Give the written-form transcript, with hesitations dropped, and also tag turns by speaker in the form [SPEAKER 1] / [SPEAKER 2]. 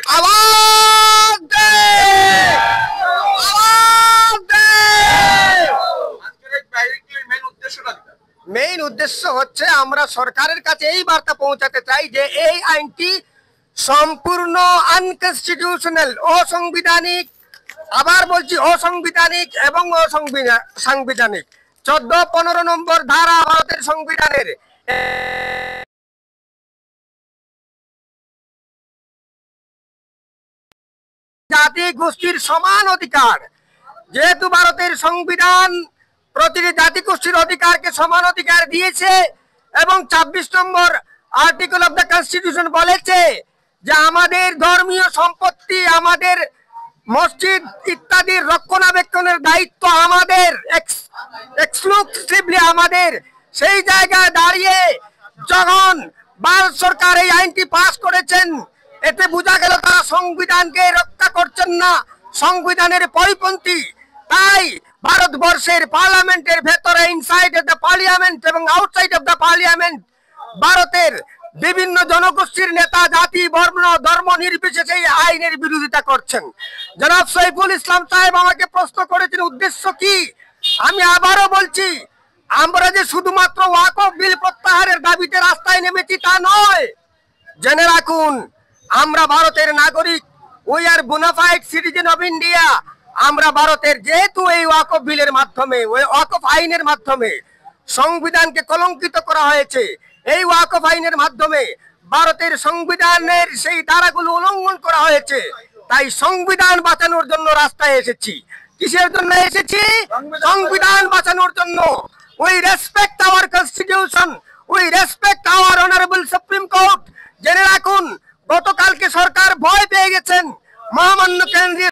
[SPEAKER 1] आवाज दे, आवाज दे। মেইন উদ্দেশ্য হচ্ছে আমরা সরকারের কাছে এই বার্তা পৌঁছাতে চাই যে এই আইনটি সম্পূর্ণ আনকনস্টিটিউশনাল, অসাংবিধানিক। আবার বলছি অসাংবিধানিক এবং অসাংবিধানিক। 14-15 নম্বর ধারা ভারতের সংবিধানের জাতি গোষ্ঠীর সমান অধিকার। যেহেতু ভারতের সংবিধান প্রতিটি জাতি গোষ্ঠীর অধিকারকে সমান অধিকার দিয়েছে এবং 26 নম্বর আর্টিকেল অফ দ্য কনস্টিটিউশন বলেছে যে আমাদের ধর্মীয় সম্পত্তি, আমাদের মসজিদ ইত্যাদির রক্ষণাবেক্ষণের দায়িত্ব আমাদের, এক্সক্লুসিভলি আমাদের। সেই জায়গায় দাঁড়িয়ে যখন ভারত সরকার এই আইনটি পাস করেছেন, এতে বোঝা গেল তারা সংবিধানকে রক্ষা করছেন না, সংবিধানের পরিপন্থী। তাই ভারতবর্ষের পার্লামেন্টের ভেতরে, ইনসাইড অফ দ্য পার্লামেন্ট এবং আউটসাইড অফ দ্য পার্লামেন্ট, ভারতের বিভিন্ন জনগোষ্ঠীর নেতা জাতি বর্ণ ধর্ম নির্বিশেষে এই আইনের বিরোধিতা করছেন। জনাব সৈফুল ইসলাম সাহেব আমাকে প্রশ্ন করেছেন উদ্দেশ্য কি। আমি আবারও বলছি, আমরা যে শুধুমাত্র ওয়াকফ বিল প্রত্যাহারের দাবিতে রাস্তায় নেমেছি তা নয়। জেনে রাখুন, আমরা ভারতের নাগরিক, we are bona fide citizen of India. আমরা ভারতের, যেহেতু এই ওয়াকফ বিলের মাধ্যমে, ওয়াকফ আইনের মাধ্যমে সংবিধানকে কলঙ্কিত করা হয়েছে, এই ওয়াকফ আইনের মাধ্যমে ভারতের সংবিধানের সেই ধারাগুলো উল্লঙ্ঘন করা হয়েছে। তাই সংবিধান বাঁচানোর জন্য রাস্তায় এসেছি। কিসের জন্য এসেছি? সংবিধান বাঁচানোর জন্য। We respect our constitution, we respect our honourable supreme court. জেনে রাখুন, গতকালকে সরকার ভয় পেয়ে গেছেন। মহামান্য কেন্দ্রীয়